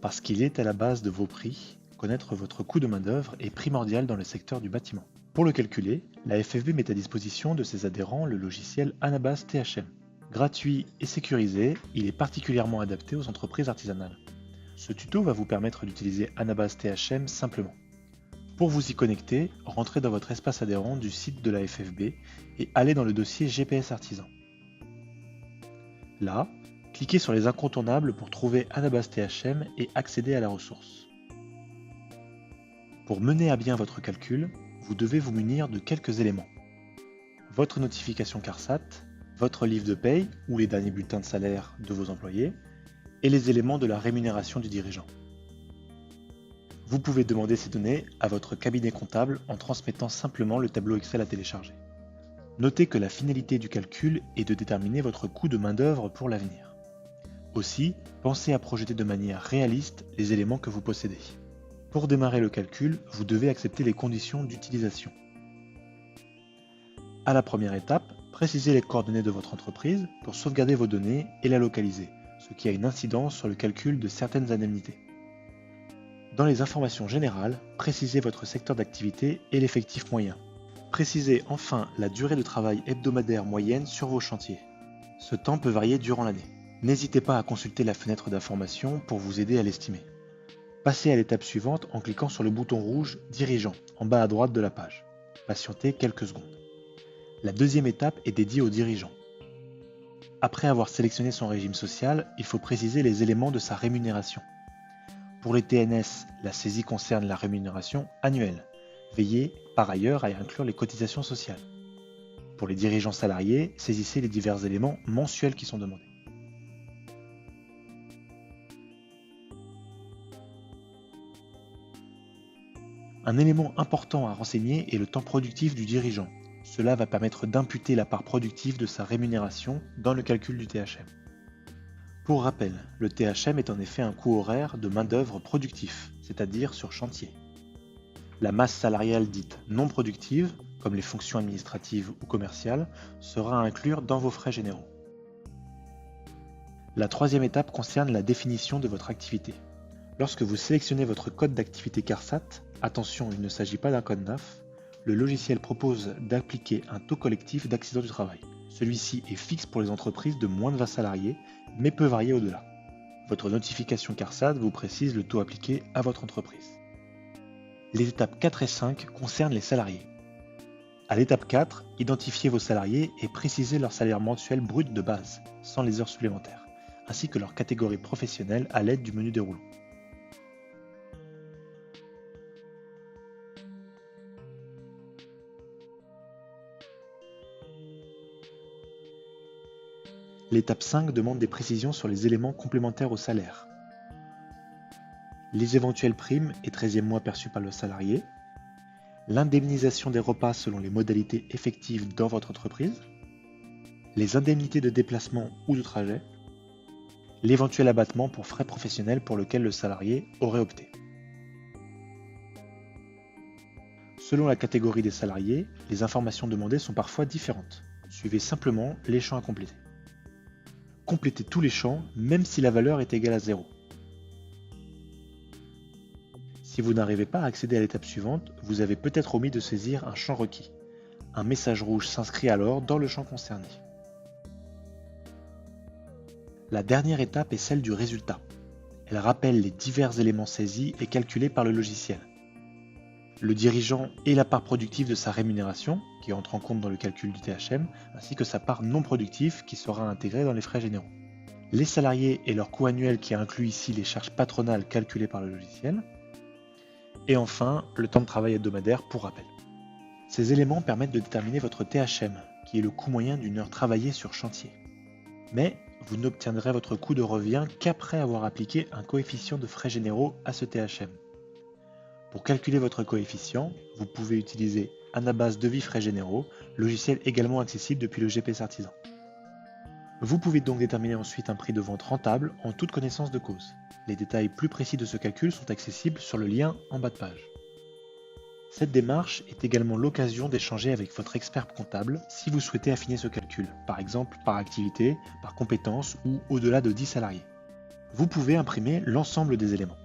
Parce qu'il est à la base de vos prix, connaître votre coût de main-d'œuvre est primordial dans le secteur du bâtiment. Pour le calculer, la FFB met à disposition de ses adhérents le logiciel Anabase THM. Gratuit et sécurisé, il est particulièrement adapté aux entreprises artisanales. Ce tuto va vous permettre d'utiliser Anabase THM simplement. Pour vous y connecter, rentrez dans votre espace adhérent du site de la FFB et allez dans le dossier GPS Artisan. Là, cliquez sur les incontournables pour trouver Anabase THM et accéder à la ressource. Pour mener à bien votre calcul, vous devez vous munir de quelques éléments. Votre notification CARSAT, votre livre de paye ou les derniers bulletins de salaire de vos employés, et les éléments de la rémunération du dirigeant. Vous pouvez demander ces données à votre cabinet comptable en transmettant simplement le tableau Excel à télécharger. Notez que la finalité du calcul est de déterminer votre coût de main-d'œuvre pour l'avenir. Aussi, pensez à projeter de manière réaliste les éléments que vous possédez. Pour démarrer le calcul, vous devez accepter les conditions d'utilisation. À la première étape, précisez les coordonnées de votre entreprise pour sauvegarder vos données et la localiser, ce qui a une incidence sur le calcul de certaines indemnités. Dans les informations générales, précisez votre secteur d'activité et l'effectif moyen. Précisez enfin la durée de travail hebdomadaire moyenne sur vos chantiers. Ce temps peut varier durant l'année. N'hésitez pas à consulter la fenêtre d'information pour vous aider à l'estimer. Passez à l'étape suivante en cliquant sur le bouton rouge « Dirigeant » en bas à droite de la page. Patientez quelques secondes. La deuxième étape est dédiée au dirigeant. Après avoir sélectionné son régime social, il faut préciser les éléments de sa rémunération. Pour les TNS, la saisie concerne la rémunération annuelle. Veillez par ailleurs à y inclure les cotisations sociales. Pour les dirigeants salariés, saisissez les divers éléments mensuels qui sont demandés. Un élément important à renseigner est le temps productif du dirigeant. Cela va permettre d'imputer la part productive de sa rémunération dans le calcul du THM. Pour rappel, le THM est en effet un coût horaire de main-d'œuvre productif, c'est-à-dire sur chantier. La masse salariale dite non productive, comme les fonctions administratives ou commerciales, sera à inclure dans vos frais généraux. La troisième étape concerne la définition de votre activité. Lorsque vous sélectionnez votre code d'activité CARSAT, attention, il ne s'agit pas d'un code NAF, le logiciel propose d'appliquer un taux collectif d'accident du travail. Celui-ci est fixe pour les entreprises de moins de 20 salariés, mais peut varier au-delà. Votre notification CARSAT vous précise le taux appliqué à votre entreprise. Les étapes 4 et 5 concernent les salariés. À l'étape 4, identifiez vos salariés et précisez leur salaire mensuel brut de base, sans les heures supplémentaires, ainsi que leur catégorie professionnelle à l'aide du menu déroulant. L'étape 5 demande des précisions sur les éléments complémentaires au salaire. Les éventuelles primes et 13e mois perçus par le salarié, l'indemnisation des repas selon les modalités effectives dans votre entreprise, les indemnités de déplacement ou de trajet, l'éventuel abattement pour frais professionnels pour lequel le salarié aurait opté. Selon la catégorie des salariés, les informations demandées sont parfois différentes. Suivez simplement les champs à compléter. Complétez tous les champs, même si la valeur est égale à 0. Si vous n'arrivez pas à accéder à l'étape suivante, vous avez peut-être omis de saisir un champ requis. Un message rouge s'inscrit alors dans le champ concerné. La dernière étape est celle du résultat. Elle rappelle les divers éléments saisis et calculés par le logiciel. Le dirigeant et la part productive de sa rémunération, qui entre en compte dans le calcul du THM, ainsi que sa part non productive, qui sera intégrée dans les frais généraux. Les salariés et leur coût annuel qui inclut ici les charges patronales calculées par le logiciel. Et enfin, le temps de travail hebdomadaire pour rappel. Ces éléments permettent de déterminer votre THM, qui est le coût moyen d'une heure travaillée sur chantier. Mais vous n'obtiendrez votre coût de revient qu'après avoir appliqué un coefficient de frais généraux à ce THM. Pour calculer votre coefficient, vous pouvez utiliser Anabase devis frais généraux, logiciel également accessible depuis le GPS Artisan. Vous pouvez donc déterminer ensuite un prix de vente rentable en toute connaissance de cause. Les détails plus précis de ce calcul sont accessibles sur le lien en bas de page. Cette démarche est également l'occasion d'échanger avec votre expert comptable si vous souhaitez affiner ce calcul, par exemple par activité, par compétence ou au-delà de 10 salariés. vous pouvez imprimer l'ensemble des éléments.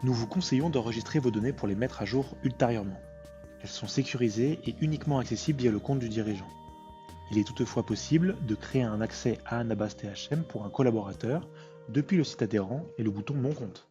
Nous vous conseillons d'enregistrer vos données pour les mettre à jour ultérieurement. Elles sont sécurisées et uniquement accessibles via le compte du dirigeant. Il est toutefois possible de créer un accès à Anabase THM pour un collaborateur depuis le site adhérent et le bouton Mon compte.